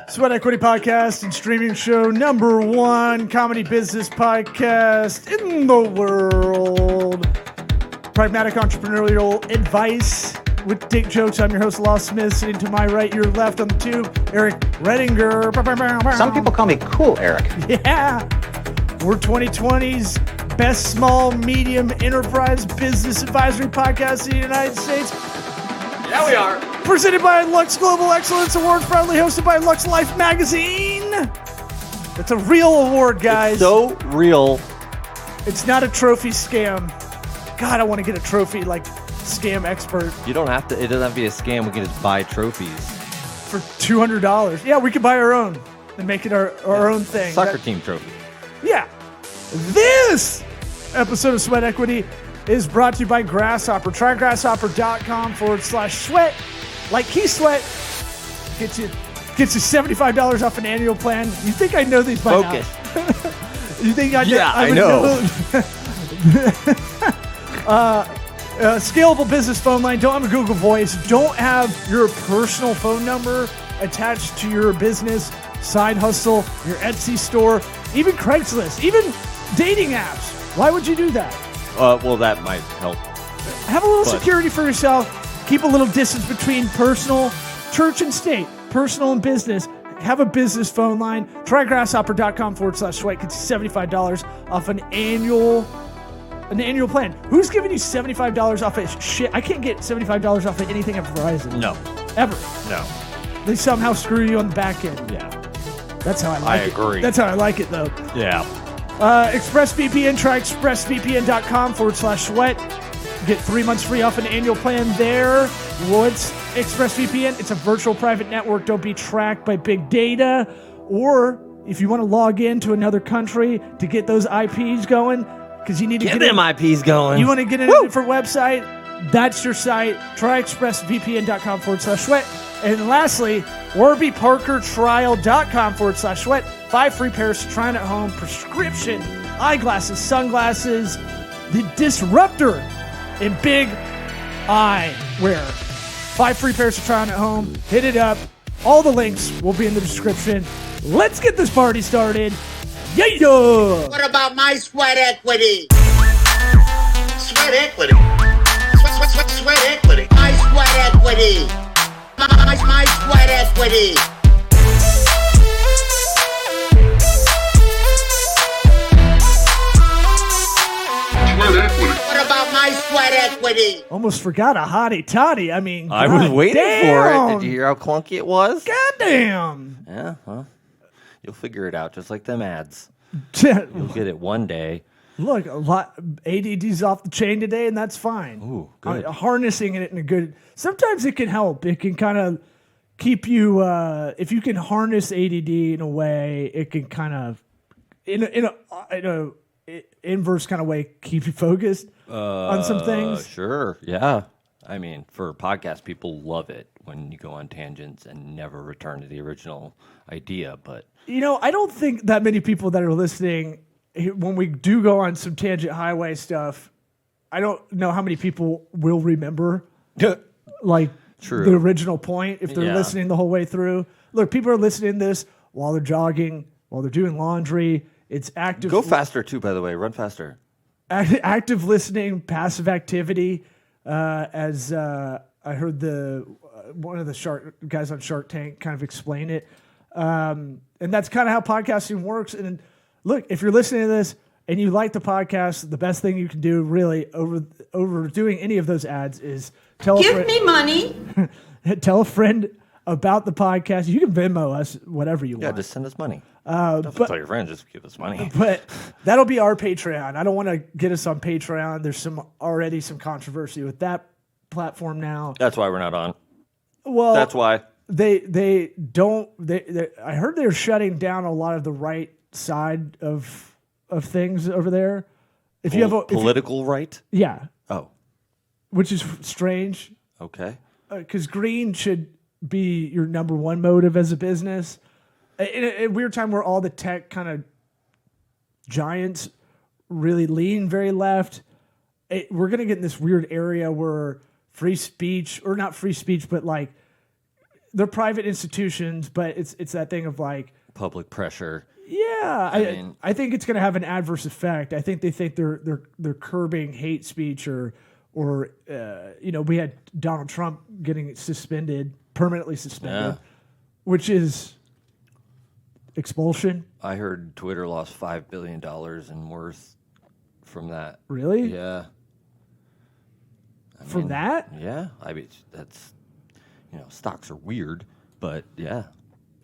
Sweat Equity Podcast and streaming show, number one comedy business podcast in the world. Pragmatic entrepreneurial advice with dick jokes. I'm your host, Law Smith. Sitting to my right, your left on the tube, Eric Redinger. Some people call me Cool Eric. Yeah. We're 2020's best small, medium enterprise business advisory podcast in the United States. Yeah, we are. Presented by Lux Global Excellence Awards, proudly hosted by Lux Life Magazine. It's a real award, guys. It's so real. It's not a trophy scam. God, I want to get a trophy like Scam Expert. You don't have to, it doesn't have to be a scam. We can just buy trophies. For $200. Yeah, we could buy our own and make it our own thing. Soccer team trophy. Yeah. This episode of Sweat Equity is brought to you by Grasshopper. Try grasshopper.com/sweat. Like Key Sweat, gets you $75 off an annual plan. You think I know these by Focus. now? You think I know? Yeah, I know. Scalable business phone line. Don't have a Google Voice. Don't have your personal phone number attached to your business, side hustle, your Etsy store, even Craigslist, even dating apps. Why would you do that? Well, that might help. Have a little security for yourself. Keep a little distance between personal, church and state, personal and business. Have a business phone line. Try grasshopper.com/sweat. Gets you $75 off an annual plan. Who's giving you $75 off of shit? I can't get $75 off of anything at Verizon. No. Ever. No. They somehow screw you on the back end. Yeah. That's how I like it. I agree. That's how I like it, though. Yeah. ExpressVPN. Try expressvpn.com/sweat. Get 3 months free off an annual plan there. What's ExpressVPN? It's a virtual private network. Don't be tracked by big data. Or if you want to log into another country to get those IPs going, because you need to Get them IPs going. You want to get in a different website? That's your site. Try expressvpn.com/sweat. And lastly, warbyparkertrial.com/sweat. 5 free pairs to try on at home. Prescription eyeglasses, sunglasses, the disruptor in big eye wear. 5 free pairs to try on at home. Hit it up. All the links will be in the description. Let's get this party started. Yeah! What about my sweat equity? Sweat equity. Sweat equity. My sweat equity. My sweat equity. What about my sweat equity? Almost forgot a hottie tottie. I mean, I was waiting for it. goddamn. Did you hear how clunky it was? Goddamn. Yeah, well, you'll figure it out just like them ads. You'll get it one day. Look, a lot ADD's off the chain today, and that's fine. Ooh, good. Harnessing it in a good. Sometimes it can help. It can kind of keep you. If you can harness ADD in a way, it can kind of, in a inverse kind of way, keep you focused on some things. Sure, yeah. I mean, for podcast, people love it when you go on tangents and never return to the original idea. But I don't think that many people that are listening, when we do go on some tangent highway stuff, I don't know how many people will remember like True. the original point if they're Yeah. listening the whole way through. Look, people are listening to this while they're jogging, while they're doing laundry. It's active. go faster too, by the way. Run faster. Active listening, passive activity. As I heard one of the guys on Shark Tank kind of explain it, and that's kind of how podcasting works. And look, if you're listening to this and you like the podcast, the best thing you can do, really, over doing any of those ads, is Give me money. tell a friend about the podcast. You can Venmo us whatever you want. Yeah, just send us money. Don't tell your friends, just give us money. But that'll be our Patreon. I don't want to get us on Patreon. There's already some controversy with that platform now. That's why we're not on. Well, That's why. they don't. I heard they're shutting down a lot of the right side of things over there. If you have a Political right? yeah, Oh, which is strange okay. because green should be your number one motive as a business. In a weird time where all the tech kind of giants really lean very left, we're going to get in this weird area where free speech, or not free speech, but like they're private institutions, but it's that thing of like, Public pressure. yeah, mean- I think it's going to have an adverse effect. I think they think they're curbing hate speech or we had Donald Trump getting permanently suspended, Yeah. which is expulsion. I heard Twitter lost $5 billion in worth from that. Really? Yeah. From that? Yeah. I mean, that's, stocks are weird, but yeah.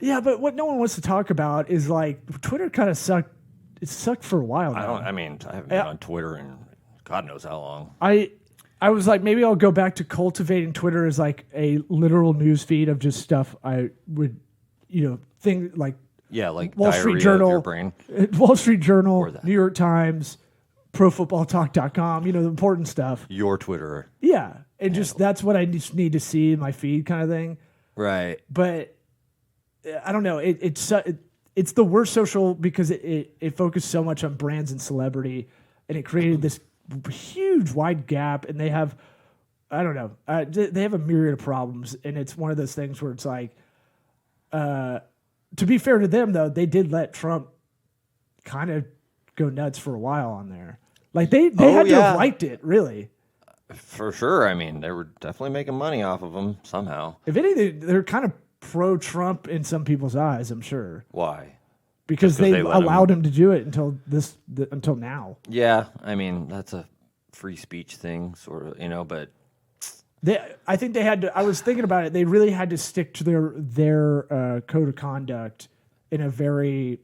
Yeah, but what no one wants to talk about is like Twitter kind of sucked. It sucked for a while now. I haven't been on Twitter in God knows how long. I was like, maybe I'll go back to cultivating Twitter as like a literal news feed of just stuff I would, think like Yeah, like Wall diarrhea Street of Journal, your brain. Wall Street Journal, Or that. New York Times, ProFootballTalk.com, the important stuff. Your Twitter. Yeah, and just that's what I just need to see in my feed, kind of thing. Right. But I don't know. It's the worst social because it focused so much on brands and celebrity, and it created this huge wide gap. And they have, I don't know, they have a myriad of problems, and it's one of those things where it's like, to be fair to them though, they did let Trump kind of go nuts for a while on there. Like they had to have liked it, really. For sure. I mean, they were definitely making money off of him somehow. If anything, they're kind of pro-Trump in some people's eyes, I'm sure. Why? Because they they let allowed him to do it until now. Yeah, I mean, that's a free speech thing, sort of, but I think they had to. I was thinking about it. They really had to stick to their code of conduct in a very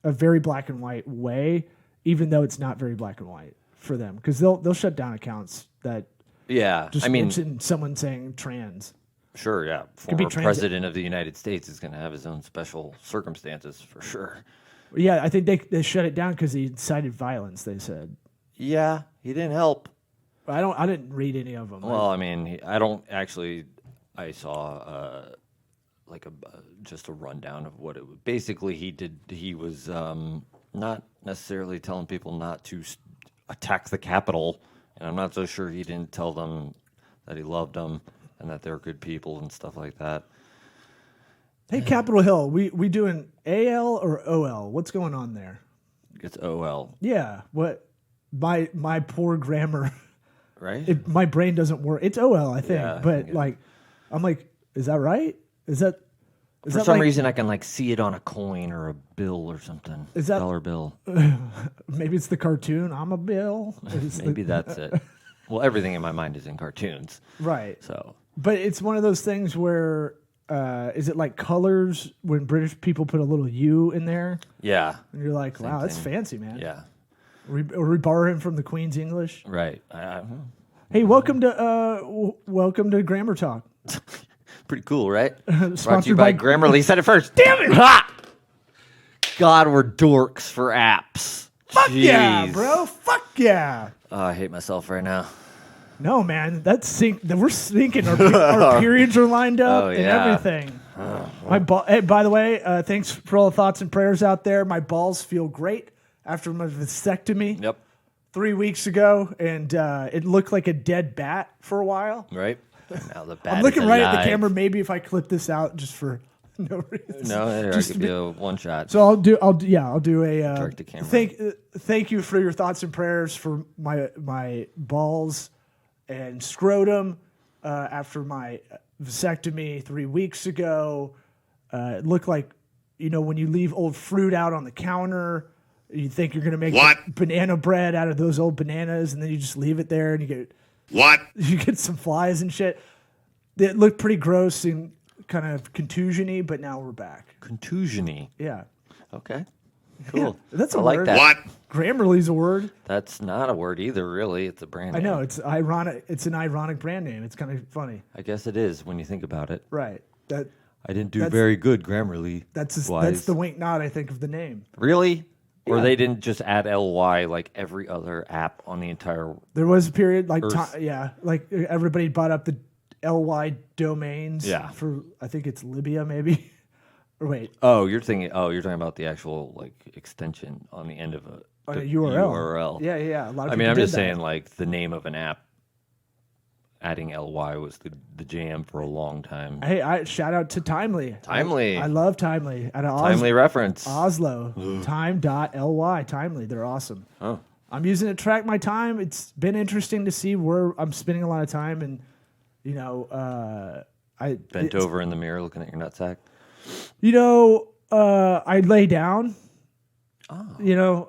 black and white way, even though it's not very black and white for them, because they'll shut down accounts that yeah. just I mean, mention someone saying trans. sure, yeah. Could be Former transit- president of the United States is going to have his own special circumstances for sure. Yeah, I think they shut it down because he incited violence. They said. Yeah, he didn't help. I didn't read any of them. Well, I mean, I don't actually. I saw just a rundown of what it was. Basically, he did. He was not necessarily telling people not to attack the Capitol, and I'm not so sure he didn't tell them that he loved them and that they're good people and stuff like that. Hey, Capitol Hill, we doing AL or OL? What's going on there? It's OL, Yeah, what? My poor grammar. right? My brain doesn't work. It's OL, I think. Yeah, I but think I'm like, is that right? Is that For some reason, I can see it on a coin or a bill or something. Is that- dollar bill? maybe it's the cartoon? I'm a bill. Maybe that's it. Well, everything in my mind is in cartoons, Right. so But it's one of those things where is it like colors when British people put a little U in there, yeah, and you're like, wow, that's thing. fancy, man. yeah, Or we borrow him from the Queen's English. right. Hey, welcome to Grammar Talk. Pretty cool, right? Brought to you Sponsored by by- Grammarly. Said it first. Damn it! Ha! God, we're dorks for apps. Fuck yeah, Jeez. bro. Fuck yeah. Oh, I hate myself right now. No, man, we're syncing. Our periods are lined up Oh, and yeah. everything. Hey, by the way, thanks for all the thoughts and prayers out there. My balls feel great after my vasectomy Yep. 3 weeks ago, and it looked like a dead bat for a while. Right. And now the bat I'm looking is right at the alive. camera. Maybe if I clip this out just for no reason. No, there Just could to be be- a one shot. So I'll do a Direct to camera. Thank you for your thoughts and prayers for my balls and scrotum after my vasectomy 3 weeks ago. It looked like when you leave old fruit out on the counter, you think you're gonna make What? banana bread out of those old bananas, and then you just leave it there and you get some flies and shit. It looked pretty gross and kind of contusion-y, but now we're back. Contusion-y. Yeah. Okay. Cool. That's a I like word. that. What? Grammarly's a word. That's not a word either, really. It's a brand I name. know, it's ironic. It's an ironic brand name. It's kind of funny. I guess it is when you think about it. Right. I didn't do That's- very good Grammarly. That's wise. the wink nod, I think, of the name. Really? Or Yeah. they didn't just add ly like every other app on the entire. There was a period like Earth. like everybody bought up the LY domains Yeah. for I think it's Libya maybe. Or wait, Oh, you're talking about the actual extension on the end of a the URL. URL. Yeah. A lot of I mean, people I'm did just that. saying the name of an app. adding ly was the jam for a long time. Hey, I shout out to Timely. Timely. I love Timely. Out of Timely reference. Oslo. Time.ly. Timely. They're awesome. Oh. I'm using it to track my time. It's been interesting to see where I'm spending a lot of time, and I Bent over in the mirror looking at your nutsack. I lay down. Oh.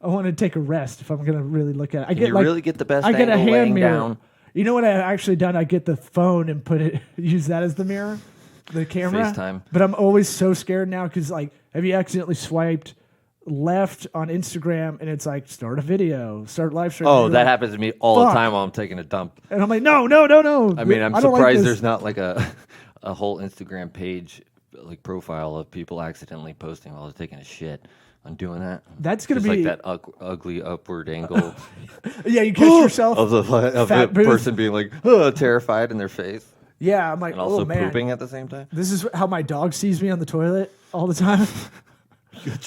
I want to take a rest if I'm gonna really look at it. Really get the best I get a angle hand laying mirror. down? You know what I actually done? I get the phone and use that as the mirror, the camera. FaceTime. But I'm always so scared now because have you accidentally swiped left on Instagram and it's like start a video, start live stream? Oh, that happens to me all Fuck. the time while I'm taking a dump. And I'm like, no. I mean, I'm I don't like surprised this. there's not like a whole Instagram page, like profile of people accidentally posting while they're taking a shit. I'm doing that. That's gonna Just be like that ugly upward angle Yeah, you catch yourself of the fat booth. person being like terrified in their face Yeah, I'm like, and also oh man, pooping at the same time. this is how my dog sees me on the toilet all the time.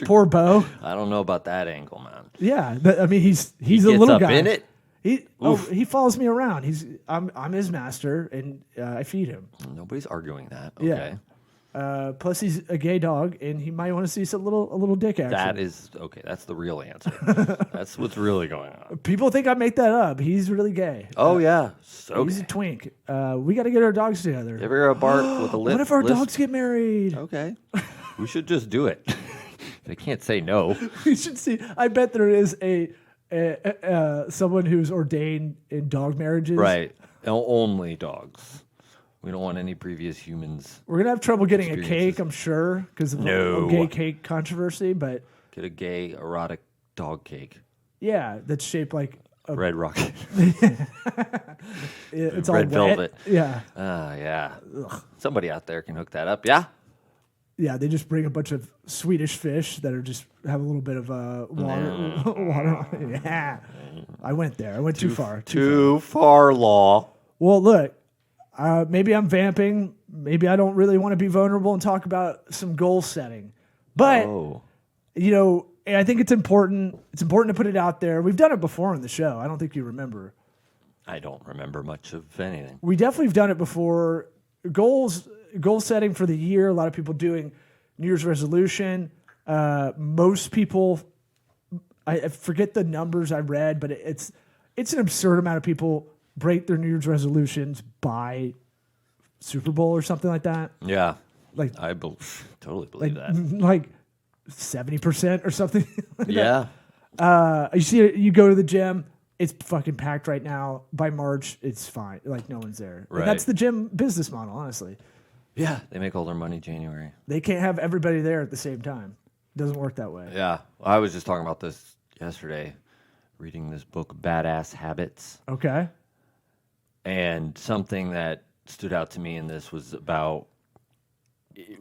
Poor Bo. I don't know about that angle, man. Yeah, I mean he's a Gets little up guy. in it. He follows me around. I'm his master, and I feed him. Nobody's arguing that. Okay. Yeah. Plus, he's a gay dog, and he might want to see a little dick action. That is okay. That's the real answer. That's what's really going on. People think I make that up. He's really gay. Oh yeah, so He's a twink. We got to get our dogs together. You ever hear a bark with a lip? What if our lisp? dogs get married? Okay, we should just do it. They can't say no. We should see. I bet there is a someone who's ordained in dog marriages. Right. Only dogs. We don't want any previous humans. We're gonna have trouble getting a Experiences. cake, I'm sure, because of No. the gay cake controversy. But Get a gay erotic dog cake. yeah, that's shaped like Red rocket. it's all Red wet. velvet. Yeah, Yeah. Somebody out there can hook that up. Yeah. yeah. They just bring a bunch of Swedish fish that are just have a little bit of water. Water. On it. Yeah, I went there. I went too far. Too far, law. Well, look, maybe I'm vamping. Maybe I don't really want to be vulnerable and talk about some goal setting. But, Oh. I think it's important. It's important to put it out there. We've done it before on the show. I don't think you remember. I don't remember much of anything. We definitely have done it before. Goal setting for the year. A lot of people doing New Year's resolution. Most people, I forget the numbers I read, but it's an absurd amount of people break their New Year's resolutions by Super Bowl or something like that. Yeah. Like I totally believe that. like 70% or something. Yeah. You go to the gym, it's fucking packed right now. By March, it's fine. Like no one's there. Right. And that's the gym business model, honestly. Yeah. They make all their money January. They can't have everybody there at the same time. It doesn't work that way. Yeah. I was just talking about this yesterday, reading this book, Badass Habits. Okay. And something that stood out to me in this was about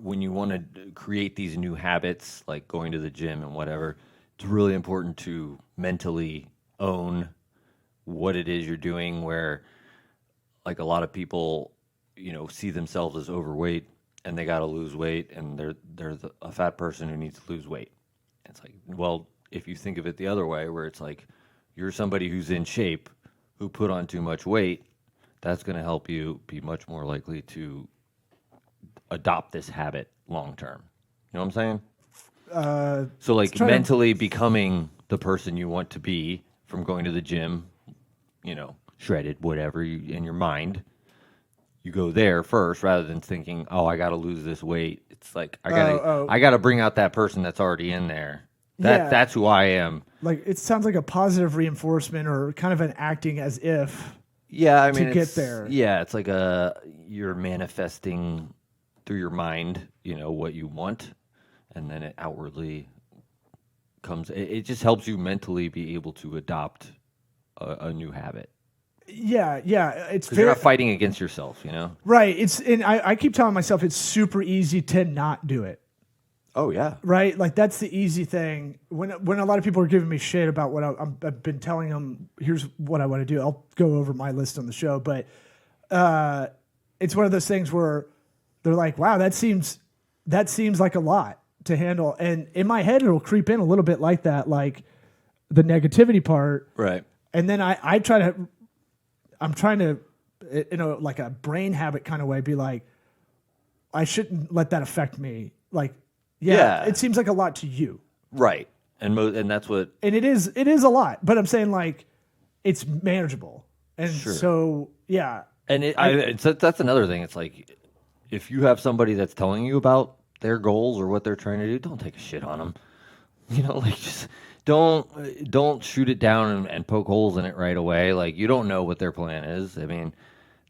when you want to create these new habits, like going to the gym and whatever, it's really important to mentally own what it is you're doing, where like a lot of people, see themselves as overweight and they got to lose weight, and they're a fat person who needs to lose weight. It's like, well, if you think of it the other way, where it's like you're somebody who's in shape who put on too much weight, that's going to help you be much more likely to adopt this habit long term. You know what I'm saying? So like mentally becoming the person you want to be from going to the gym, shredded, whatever, in your mind, you go there first rather than thinking, oh, I got to lose this weight. It's like, I got to bring out that person that's already in there. That's who I am. Like it sounds like a positive reinforcement or kind of an acting as if. Yeah, I mean, to get there. Yeah, it's like you're manifesting through your mind, what you want, and then it outwardly comes. It just helps you mentally be able to adopt a new habit. Yeah, it's Because you're not fighting against yourself, right. And I keep telling myself it's super easy to not do it. Oh yeah, right. Like that's the easy thing. When a lot of people are giving me shit about what I've been telling them, here's what I want to do. I'll go over my list on the show, but it's one of those things where they're like, "Wow, that seems like a lot to handle." And in my head, it'll creep in a little bit like that, like the negativity part, right. And then I'm trying to in a like a brain habit kind of way, be like, I shouldn't let that affect me. Like, Yeah. it seems like a lot to you. Right. And that's what. And it is a lot, but I'm saying like it's manageable. And so, yeah. And that's another thing. It's like, if you have somebody that's telling you about their goals or what they're trying to do, don't take a shit on them. You know, like, just don't shoot it down and poke holes in it right away. Like, you don't know what their plan is. I mean,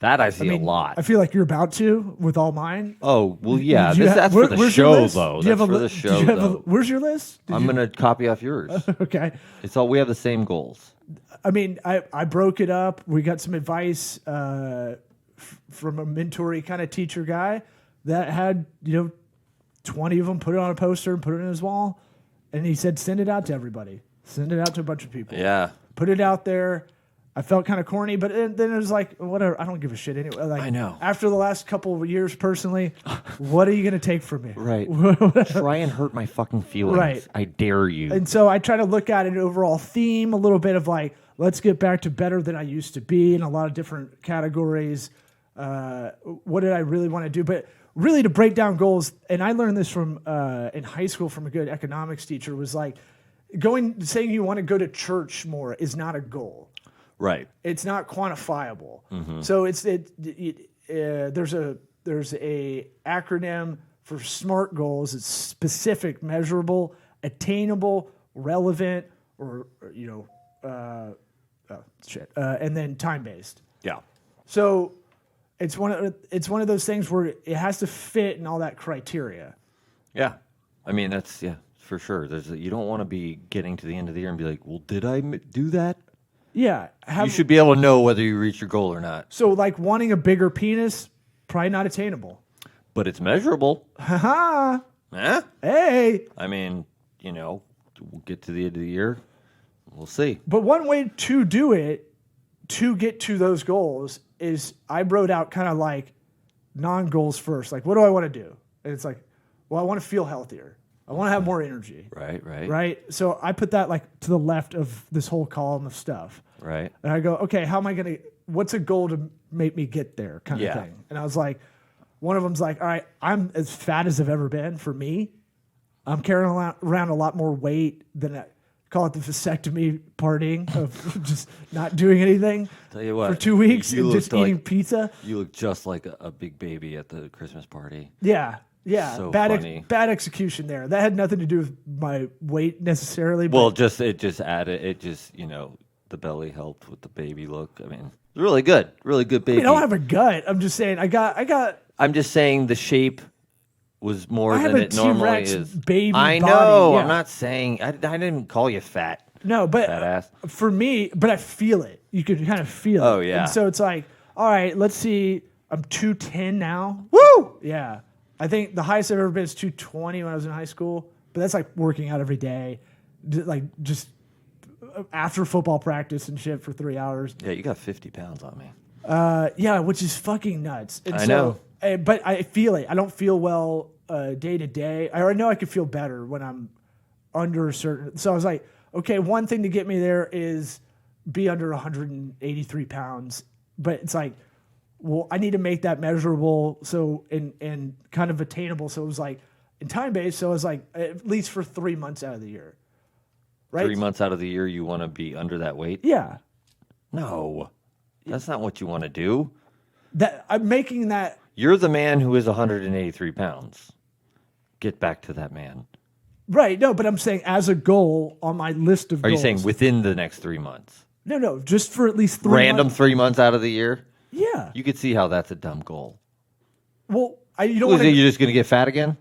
that I see a lot. I feel like you're about to with all mine. Oh, well, yeah. Do you That's where- for the where's your show, list? though. Do you That's have a for li- the do show, you have though. Where's your list? I'm going to copy off yours. Okay. It's all, we have the same goals. I mean, I broke it up. We got some advice from a mentory kind of teacher guy that had, 20 of them, put it on a poster and put it in his wall. And he said, send it out to everybody. Send it out to a bunch of people. Yeah. Put it out there. I felt kind of corny, but then it was like, whatever. I don't give a shit anyway. Like, I know. After the last couple of years, personally, what are you going to take from me? Right. Try and hurt my fucking feelings. Right. I dare you. And so I try to look at an overall theme, a little bit of like, let's get back to better than I used to be in a lot of different categories. What did I really want to do? But really to break down goals, and I learned this from in high school from a good economics teacher, was like saying you want to go to church more is not a goal. Right. It's not quantifiable. So there's a acronym for SMART goals. It's specific, measurable, attainable, relevant, and then time based. Yeah. So it's one of those things where it has to fit in all that criteria. Yeah. I mean, that's, for sure. You don't want to be getting to the end of the year and be like, well, did I do that? Yeah. You should be able to know whether you reach your goal or not. So like wanting a bigger penis, probably not attainable. But it's measurable. Haha. Eh? Hey. I mean, we'll get to the end of the year. We'll see. But one way to do it, to get to those goals, is I wrote out kind of like non-goals first. Like, what do I want to do? And it's like, well, I want to feel healthier. I want to have more energy. Right. Right? So I put that like to the left of this whole column of stuff. Right. And I go, okay, how am I going to, what's a goal to make me get there kind of thing? And I was like, one of them's like, all right, I'm as fat as I've ever been for me. I'm carrying around a lot more weight than I call it the vasectomy partying of just not doing anything Tell you what, for 2 weeks you and just looked like- eating pizza. You look just like a big baby at the Christmas party. Yeah. So bad funny. bad execution there. That had nothing to do with my weight necessarily. But Well, it just added, the belly helped with the baby look. I mean, it's really good baby. I don't have a gut. I'm just saying I got I'm just saying the shape was more I have than a it normally T-Rex is. baby I body, know. yeah. I'm not saying I didn't call you fat. No, but Fat ass. for me, but I feel it. You could kind of feel it. Oh, yeah. And so it's like, all right, let's see. I'm 210 now. Woo! Yeah. I think the highest I've ever been is 220 when I was in high school. But that's like working out every day, like just after football practice and shit for 3 hours. Yeah, you got 50 pounds on me. Yeah, which is fucking nuts. And I know. But I feel it. I don't feel well day to day. I know I could feel better when I'm under a certain. So I was like, okay, one thing to get me there is be under 183 pounds. But it's like, well, I need to make that measurable and kind of attainable. So it was like, in time based, so it was like at least for 3 months out of the year. Right? 3 months out of the year, you want to be under that weight? Yeah. No, that's not what you want to do. That I'm making that. You're the man who is 183 pounds. Get back to that man. Right. No, but I'm saying as a goal on my list of Are goals. you saying within the next 3 months? No, just for at least 3 Random months. 3 months out of the year? Yeah. You could see how that's a dumb goal. Well, you don't Was want it to. you just going to get fat again?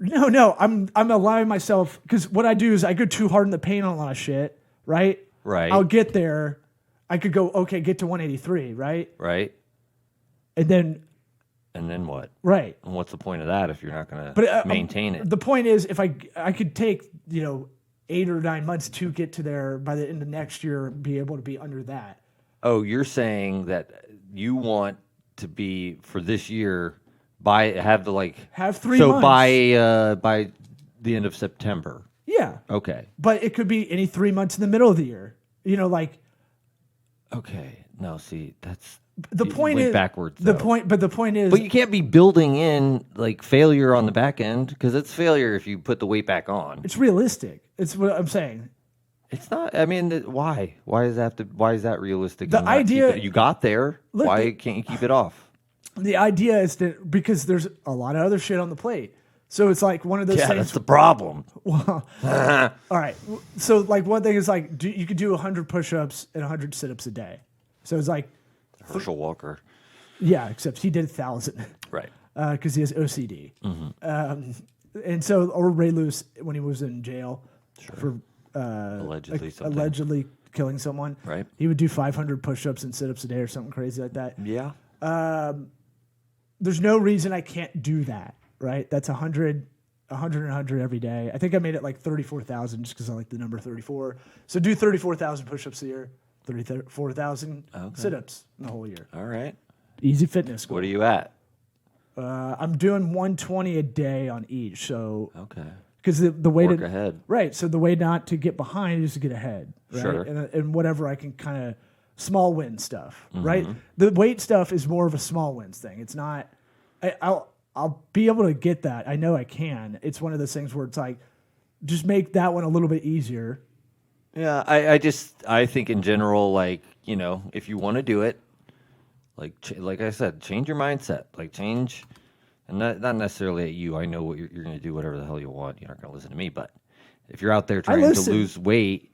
No. I'm allowing myself, because what I do is I go too hard in the paint on a lot of shit. Right. Right. I'll get there. I could go, okay, get to 183. Right. Right. And then. And then what? Right. And what's the point of that if you're not going But to maintain it? The point is, if I could take 8 or 9 months to get to there by the end of next year, be able to be under that. Oh, you're saying that you want to be for this year have 3 months. by the end of September. Yeah. Okay. But it could be any 3 months in the middle of the year. Okay. No, see, The You point went is backwards. The though. point, but the point is, But you can't be building in like failure on the back end because it's failure if you put the weight back on. it's realistic. It's what I'm saying. It's not. I mean, why? Why does that have to? Why is that realistic? The and not keep idea- it- you got there. Look, Why can't you keep it off? The idea is that because there's a lot of other shit on the plate, so it's like one of those Yeah, things. that's the problem. All right, so like one thing is like you could do 100 push-ups and 100 sit-ups a day. So it's like, Herschel Walker. yeah, except he did 1,000. Right. Because he has OCD. Mm-hmm. And so, or Ray Lewis when he was in jail for Allegedly something. allegedly killing someone. Right. He would do 500 push-ups and sit-ups a day or something crazy like that. Yeah. There's no reason I can't do that, right? That's 100 and 100 every day. I think I made it like 34,000 just because I like the number 34. So do 34,000 push-ups a year, 34,000 sit-ups in the whole year. All right. Easy fitness goal. What are you at? I'm doing 120 a day on each. So Okay. because the way Work to ahead. right, so the way not to get behind is to get ahead, right? Sure. And whatever I can kind of small win stuff, Mm-hmm. right? The weight stuff is more of a small wins thing. It's not. I'll be able to get that. I know I can. It's one of those things where it's like, just make that one a little bit easier. Yeah, I think in general, like, you know, if you want to do it, like I said, change your mindset. Like change, and not necessarily at you. I know what you're going to do, whatever the hell you want. You're not going to listen to me. But if you're out there trying to listen. lose weight,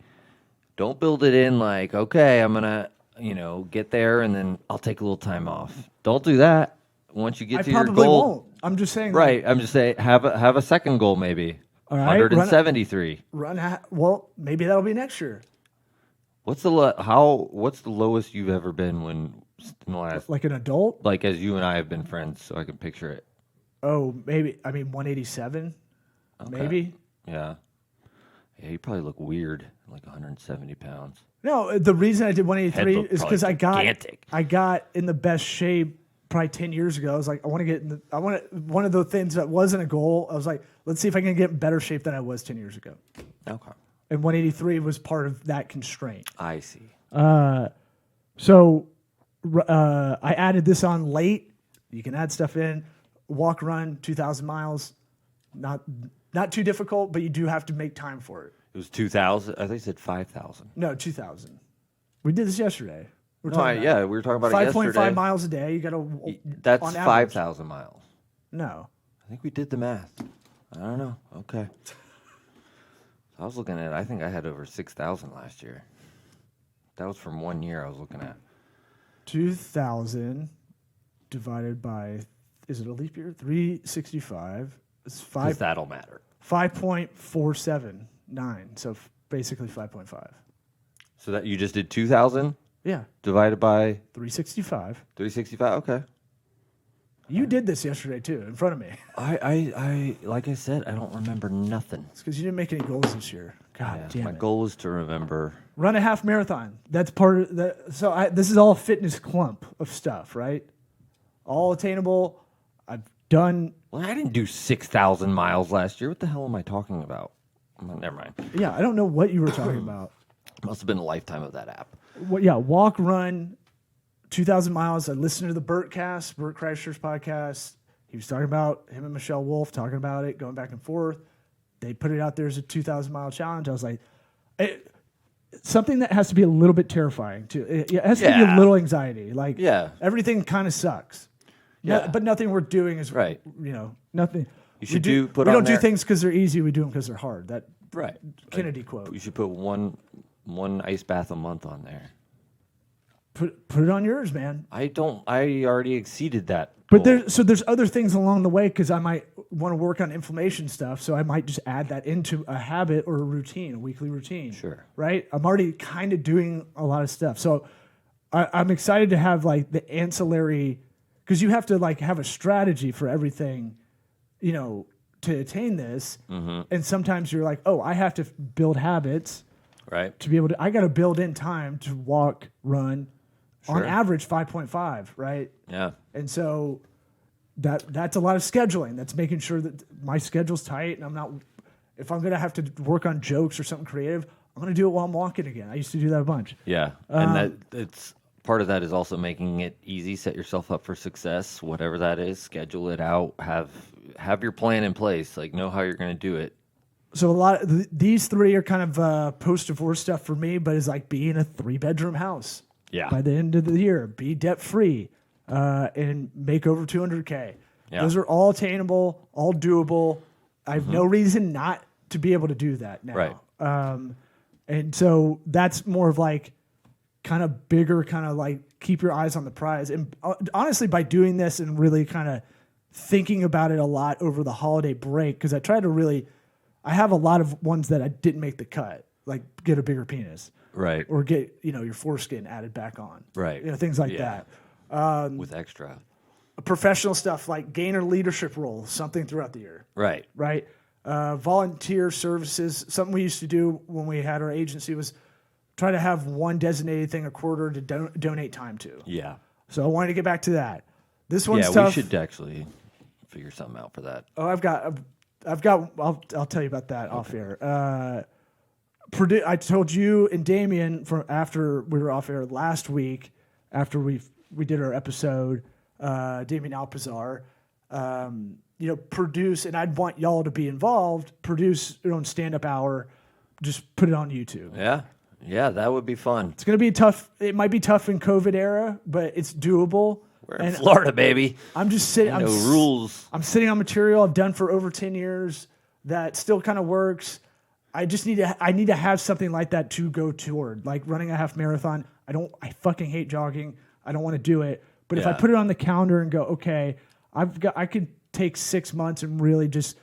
don't build it in like, okay, I'm going to, you know, get there and then I'll take a little time off. Don't do that. Once you get I to your probably goal, won't. I'm just saying, right? I'm just saying, have a second goal maybe. All right, 173. Well, maybe that'll be next year. What's the lowest you've ever been in the last, Like an adult. like as you and I have been friends, so I can picture it. Oh, maybe. I mean, 187. Maybe. Yeah. Yeah, you probably look weird, like 170 pounds. No, the reason I did 183 Head looked is because probably gigantic. I got in the best shape probably 10 years ago. I was like, one of the things that wasn't a goal. I was like, let's see if I can get in better shape than I was 10 years ago. Okay. And 183 was part of that constraint. I see. So I added this on late. You can add stuff in. Walk, run, 2,000 miles. Not too difficult, but you do have to make time for it. It was 2,000. I think you said 5,000. No, 2,000. We did this yesterday. We're No, talking about yeah, we were talking about it 5.5 yesterday. miles a day. You got to. That's on average. 5,000 miles. No. I think we did the math. I don't know. Okay. I was looking at. I think I had over 6,000 last year. That was from 1 year I was looking at. 2,000 divided by, is it a leap year? 365. It's 'Cause that'll matter. 5.479. So basically 5.5. So that you just did 2,000 Yeah. divided by 365. 365. Okay. You did this yesterday too, in front of me. I like I said, I don't remember nothing. It's because you didn't make any goals this year. God Yeah, damn my it. goal is to remember. Run a half marathon. That's part of the. So this is all a fitness clump of stuff, right? All attainable. I've done. Well, I didn't do 6,000 miles last year. What the hell am I talking about? Well, never mind. Yeah, I don't know what you were talking about. Must have been a lifetime of that app. Yeah, walk, run, 2,000 miles. I listened to the Burt Kreischer's podcast. He was talking about him and Michelle Wolf talking about it, going back and forth. They put it out there as a 2,000-mile challenge. I was like, something that has to be a little bit terrifying too. It has to be a Yeah. little anxiety. Like, Yeah. everything kind of sucks. Yeah. But nothing we're doing is Right. Nothing. You should put we on don't do there- things because they're easy. We do them because they're hard. That Right. Kennedy quote. You should put one ice bath a month on there. Put it on yours, man. I already exceeded that. But goal. there's other things along the way because I might want to work on inflammation stuff. So I might just add that into a habit or a routine, a weekly routine. Sure. Right? I'm already kind of doing a lot of stuff. So I'm excited to have like the ancillary, because you have to like have a strategy for everything, to attain this. Mm-hmm. And sometimes you're like, oh, I have to build habits right. to be able to, I got to build in time to walk, run, on Sure. average 5.5, right? Yeah. And so that's a lot of scheduling. That's making sure that my schedule's tight and I'm not, if I'm going to have to work on jokes or something creative, I'm going to do it while I'm walking again. I used to do that a bunch. Yeah. And it's part of that is also making it easy. Set yourself up for success, whatever that is. Schedule it out. Have your plan in place. Like, know how you're going to do it. So a lot of these three are kind of post-divorce stuff for me, but it's like being a 3-bedroom house. Yeah. By the end of the year, be debt-free and make over $200K. Yeah. Those are all attainable, all doable. I have no reason not to be able to do that now. Right. And so that's more of like kind of bigger, kind of like keep your eyes on the prize. And honestly, by doing this and really kind of thinking about it a lot over the holiday break, because I try to really, I have a lot of ones that I didn't make the cut, like get a bigger penis. Right. Or get, your foreskin added back on. Right. Things like that. With extra. Professional stuff like gain or leadership role, something throughout the year. Right. Right. Volunteer services, something we used to do when we had our agency was try to have one designated thing a quarter to donate time to. Yeah. So I wanted to get back to that. This one's Yeah, tough. we should actually figure something out for that. Oh, I've got. I'll tell you about that off air. I told you and Damien after we were off air last week, after we did our episode, Damien Alpazar, produce, and I'd want y'all to be involved. Produce your own stand-up hour, just put it on YouTube. Yeah, that would be fun. It's gonna be tough. It might be tough in COVID era, but it's doable. We're in Florida, baby. I'm just sitting. No rules. I'm sitting on material I've done for over 10 years that still kind of works. I just need to have something like that to go toward, like running a half marathon. I fucking hate jogging. I don't want to do it. But if I put it on the calendar and go, okay, I could take 6 months and really just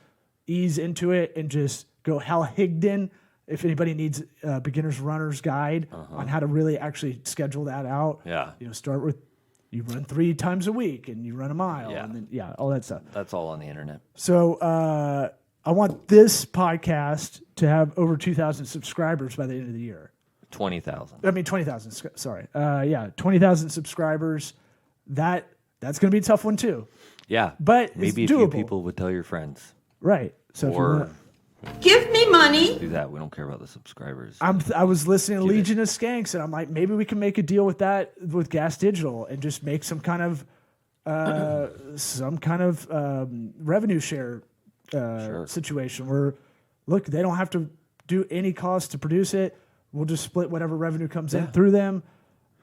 ease into it and just go Hal Higdon. If anybody needs a beginner's runner's guide on how to really actually schedule that out, start with you run 3 times a week and you run a mile and then all that stuff. That's all on the internet. So I want this podcast to have over 2,000 subscribers by the end of the year. 20,000. I mean 20,000. Sorry, 20,000 subscribers. That's going to be a tough one too. Yeah, but maybe it's a few doable. people would tell your friends. Right. So Or give me money. do that. We don't care about the subscribers. I was listening to Legion of Skanks, and I'm like, maybe we can make a deal with that with Gas Digital and just make some kind of revenue share situation where, look, they don't have to do any cost to produce it. We'll just split whatever revenue comes in through them.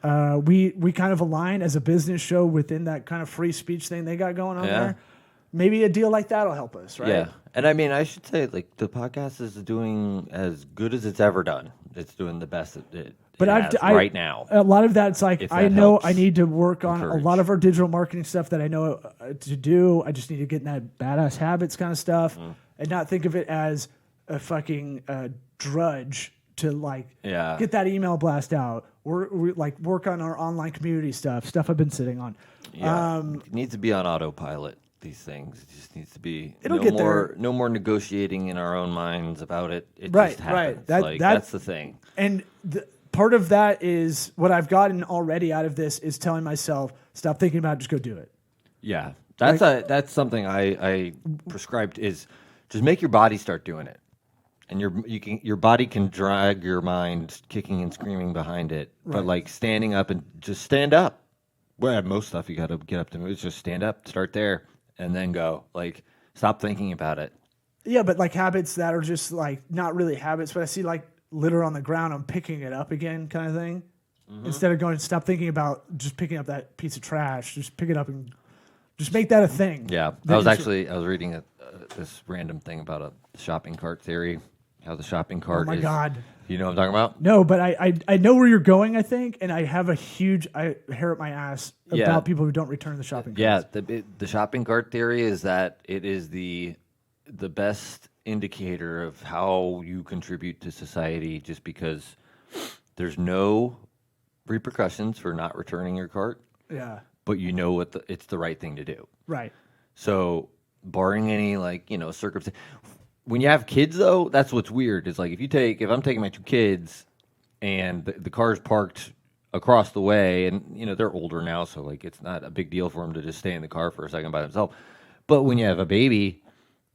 We kind of align as a business show within that kind of free speech thing they got going on there. Maybe a deal like that will help us, right? Yeah. And I mean, I should say, like, the podcast is doing as good as it's ever done. It's doing the best it has right now. A lot of that's like, If I that know helps I need to work on encourage. a lot of our digital marketing stuff that I know to do. I just need to get in that badass habits kind of stuff and not think of it as a fucking drudge to get that email blast out. We like work on our online community stuff I've been sitting on. Yeah. It needs to be on autopilot. These things. It just needs to be It'll get there. No more negotiating in our own minds about it. It Right, just happens. right. That's the thing. And part of that is what I've gotten already out of this is telling myself, stop thinking about it, just go do it. Yeah. That's something I prescribed is just make your body start doing it. And your body can drag your mind kicking and screaming behind it. But like standing up and just stand up. Well, most stuff you got to get up to. It's just stand up, start there. And then go, like, stop thinking about it. Yeah, but like habits that are just like not really habits, but I see like litter on the ground, I'm picking it up again kind of thing. Instead of going, stop thinking about just picking up that piece of trash, just pick it up and just make that a thing. Yeah, I was reading this random thing about a shopping cart theory, how the shopping cart Oh my God. You know what I'm talking about? No, but I know where you're going, I think, and I have a huge hair up my ass about people who don't return the shopping carts. Yeah, the shopping cart theory is that it is the best indicator of how you contribute to society just because there's no repercussions for not returning your cart. Yeah. But you know it's the right thing to do. Right. So barring any circumstance. When you have kids, though, that's what's weird. Is like if I'm taking my 2 kids and the car's parked across the way, and they're older now, so like it's not a big deal for them to just stay in the car for a second by themselves. But when you have a baby,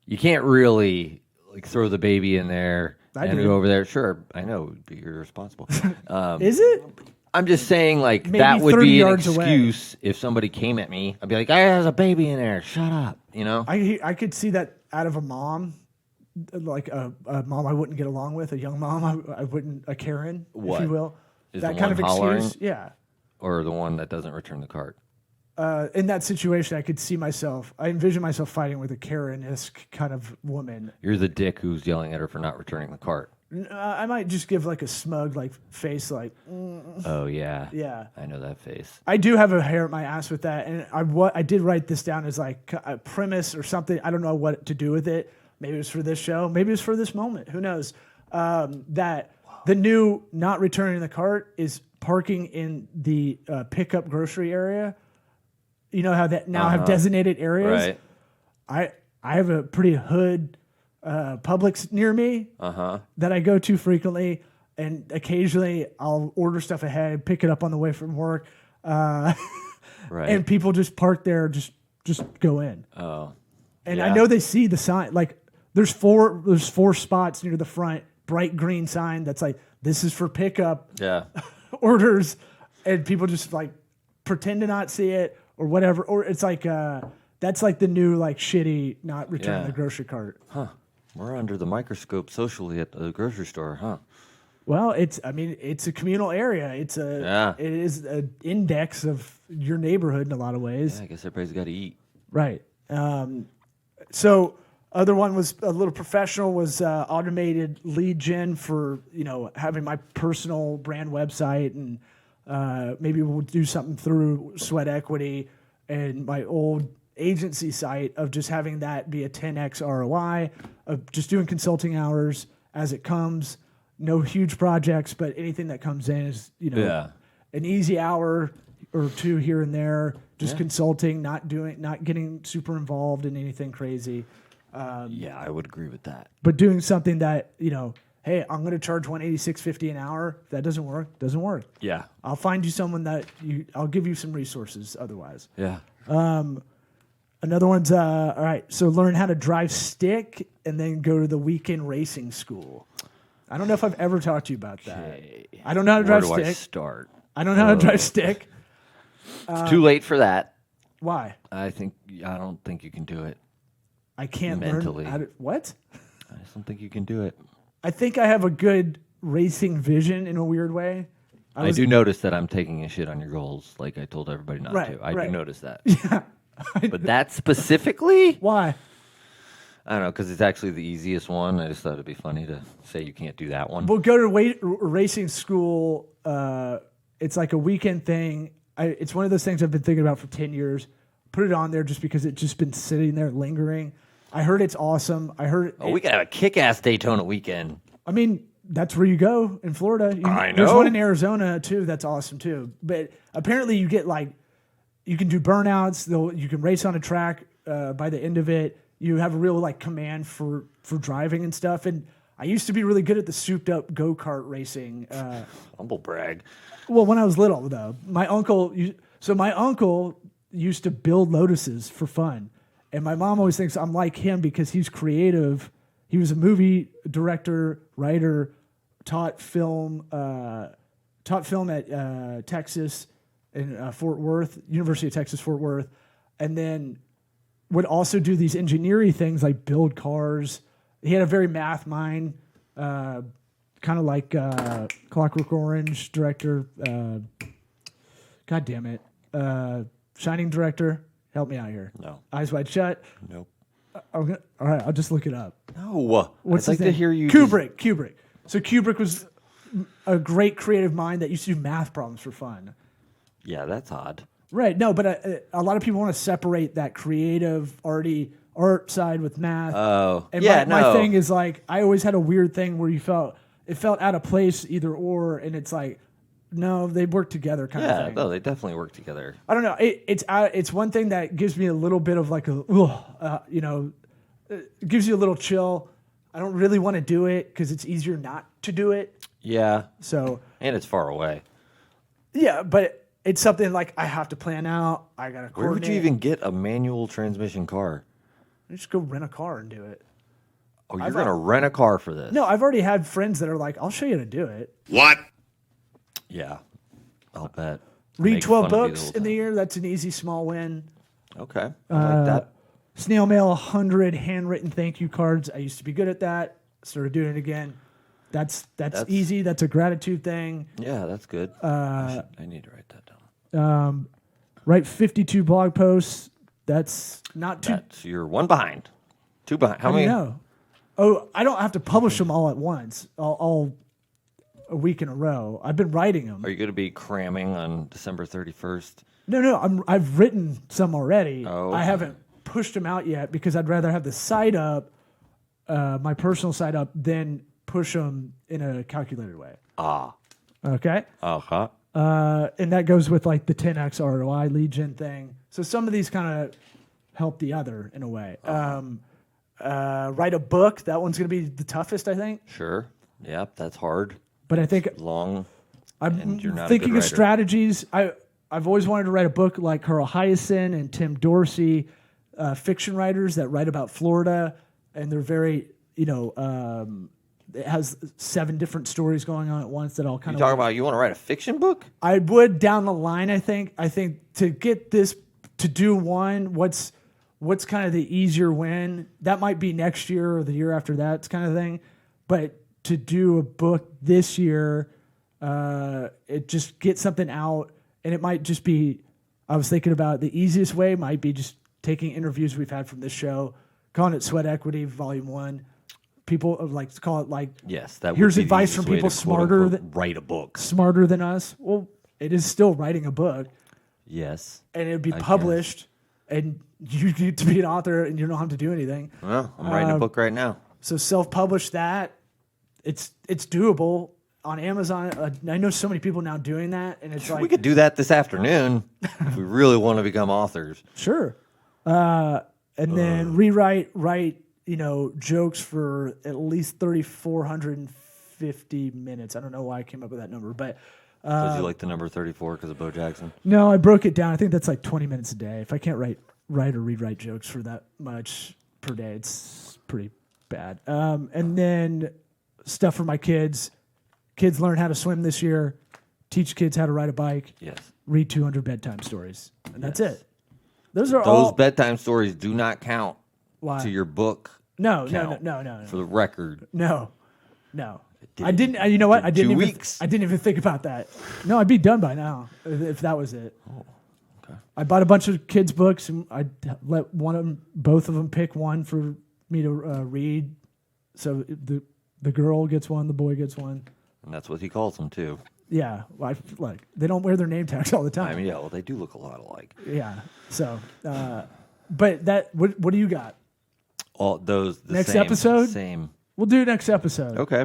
you can't really like throw the baby in there and go over there. Sure, I know you're irresponsible. Is it? I'm just saying, like, Maybe that would 30 be an yards away. excuse if somebody came at me. I'd be like, "There's a baby in there. Shut up." You know? I could see that out of a mom, like a mom I wouldn't get along with, a young mom I wouldn't, a Karen, What? if you will. Is That the kind of one hollering? excuse, yeah. Or the one that doesn't return the cart. In that situation, I could see myself. I envision myself fighting with a Karen-esque kind of woman. You're the dick who's yelling at her for not returning the cart. I might just give like a smug like face, like Oh, yeah. yeah. I know that face. I do have a hair at my ass with that, and I did write this down as like a premise or something. I don't know what to do with it. Maybe it was for this show. Maybe it was for this moment. Who knows? That the new not returning the cart is parking in the pickup grocery area. You know how that now have designated areas. Right. I have a pretty hood Publix near me that I go to frequently, and occasionally I'll order stuff ahead, pick it up on the way from work, Right. and people just park there, just go in. Oh. And yeah. I know they see the sign. Like there's four spots near the front, bright green sign that's like this is for pickup Yeah. orders, and people just like pretend to not see it or whatever. Or it's like that's like the new like shitty not returning Yeah. the grocery cart. We're under the microscope socially at the grocery store, huh? Well, it's a communal area. It is an index of your neighborhood in a lot of ways. Yeah, I guess everybody's got to eat. Right. So other one was a little professional was automated lead gen for, having my personal brand website, and maybe we'll do something through Sweat Equity and my old agency site of just having that be a 10x ROI of just doing consulting hours as it comes. No huge projects, but anything that comes in is, an easy hour or two here and there, just consulting, not getting super involved in anything crazy. Yeah, I would agree with that. But doing something that, hey, I'm going to charge $186.50 an hour. If that doesn't work. Yeah. I'll find you someone I'll give you some resources otherwise. Yeah. Another one's, all right, so learn how to drive stick and then go to the weekend racing school. I don't know if I've ever talked to you about that. Okay. I don't know how to drive Where do I stick. start? I don't know how to drive stick. It's too late for that. Why? I don't think you can do it. I can't Mentally. learn how to, what? I just don't think you can do it. I think I have a good racing vision in a weird way. I do notice that I'm taking a shit on your goals, like I told everybody not Right, to. I right. do notice that. Yeah. But that specifically, Why? I don't know, because it's actually the easiest one. I just thought it'd be funny to say you can't do that one. We'll go to racing school. It's like a weekend thing. It's one of those things I've been thinking about for 10 years. Put it on there just because it's just been sitting there lingering. I heard it's awesome. We could have a kick-ass Daytona weekend. I mean, that's where you go in Florida. I There's know. one in Arizona too. That's awesome too. But apparently you get you can do burnouts. You can race on a track. By the end of it, you have a real command for driving and stuff. And I used to be really good at the souped up go-kart racing. Humble brag. Well, when I was little though, my uncle used to build Lotuses for fun. And my mom always thinks I'm like him because he's creative. He was a movie director, writer, taught film at Texas in Fort Worth, University of Texas, Fort Worth, and then would also do these engineering things like build cars. He had a very math mind, kind of like Clockwork Orange director. God damn it. Shining director. Help me out here. No. Eyes Wide Shut. Nope. All right, I'll just look it up. No. What's I'd his like name? to hear you. Kubrick. So Kubrick was a great creative mind that used to do math problems for fun. Yeah, that's odd. Right. No, but a lot of people want to separate that creative, art side with math. Oh, and yeah, my thing is I always had a weird thing where it felt out of place either or, and it's no, they work together kind of Yeah, thing. no, they definitely work together. I don't know. It's one thing that gives me a little bit of it gives you a little chill. I don't really want to do it because it's easier not to do it. Yeah. So And it's far away. yeah, but it's something I have to plan out. I gotta coordinate. Where would you even get a manual transmission car? Just go rent a car and do it? Oh, you're going to rent a car for this? No, I've already had friends that are like, "I'll show you how to do it." What? Yeah. I'll bet. Read Make 12 fun of you the books whole in the time. year. That's an easy small win. Okay. I like that. Snail mail 100 handwritten thank you cards. I used to be good at that. Started doing it again. That's easy. That's a gratitude thing. Yeah, that's good. I need to write that down. Write 52 blog posts. That's not too. That's you're one behind. Two behind. How How do many? you know? Oh, I don't have to publish them all at once. All a week in a row. I've been writing them. Are you going to be cramming on December 31st? No. I've written some already. Oh, I okay. haven't pushed them out yet because I'd rather have the site up, my personal site up, than push them in a calculated way. Okay. Uh-huh. And that goes with like the 10x ROI lead gen thing. So some of these kind of help the other in a way. Write a book. That one's going to be the toughest, I think. Sure. Yep, that's hard. But I think Long. I'm and you're not a thinking good of writer. strategies. I've always wanted to write a book like Carl Hyacin and Tim Dorsey, fiction writers that write about Florida, and they're very, it has 7 different stories going on at once that all kind You of. talk about you want to write a fiction book? I would down the line. I think to get this to do one, what's kind of the easier win? That might be next year or the year after that kind of thing. But to do a book this year, it just get something out, and it might just be. I was thinking about the easiest way might be just taking interviews we've had from this show, calling it Sweat Equity Volume 1. People like to call it like Yes, that. Here's would be the advice from easiest way people to, smarter quote-unquote, write a book. smarter than us. Well, it is still writing a book. Yes. And it would be I guess. published, and you get to be an author, and you don't have to do anything. Well, I'm writing a book right now. So self-publish that. It's doable on Amazon. I know so many people now doing that, and it's We like could do that this afternoon if we really want to become authors. sure. And then write jokes for at least 3,450 minutes. I don't know why I came up with that number, but Because you like the number 34 because of Bo Jackson? no, I broke it down. I think that's like 20 minutes a day. If I can't write or rewrite jokes for that much per day, it's pretty bad. And then stuff for my kids. Kids learn how to swim this year. Teach kids how to ride a bike. Yes. Read 200 bedtime stories. And that's it. Those are Those all. bedtime stories do not count Why? to your book. No. For the record. No. I didn't. You know what? I didn't 2 even. weeks. I didn't even think about that. No, I'd be done by now if that was it. Oh, okay. I bought a bunch of kids' books, and I let both of them pick one for me to read. So the girl gets one, the boy gets one. And that's what he calls them, too. Yeah, well, they don't wear their name tags all the time. I mean, yeah, well, they do look a lot alike. Yeah. So, but that. What do you got? All those. The Next same, episode? Same. We'll do next episode. Okay.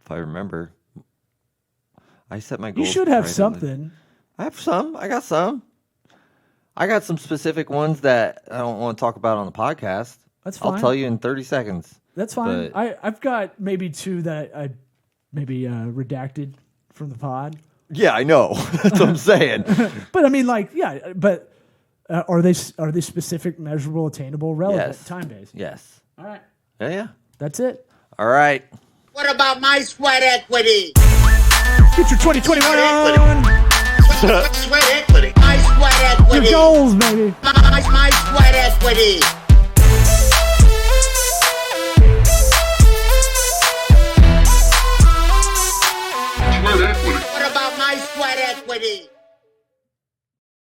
If I remember. I set my You goals. should have right something. I have some. I got some. I got some specific ones that I don't want to talk about on the podcast. That's fine. I'll tell you in 30 seconds. That's fine. But- I've got maybe 2 that I maybe redacted from the pod. Yeah, I know. That's what I'm saying. But I mean, but are they specific, measurable, attainable, relevant, Yes. time based? Yes. All right, Yeah. that's it. All right. What about my sweat equity? Get your 2021 Sweat on. Sweat equity. My sweat equity. Your goals, baby. My sweat equity. What about my sweat equity?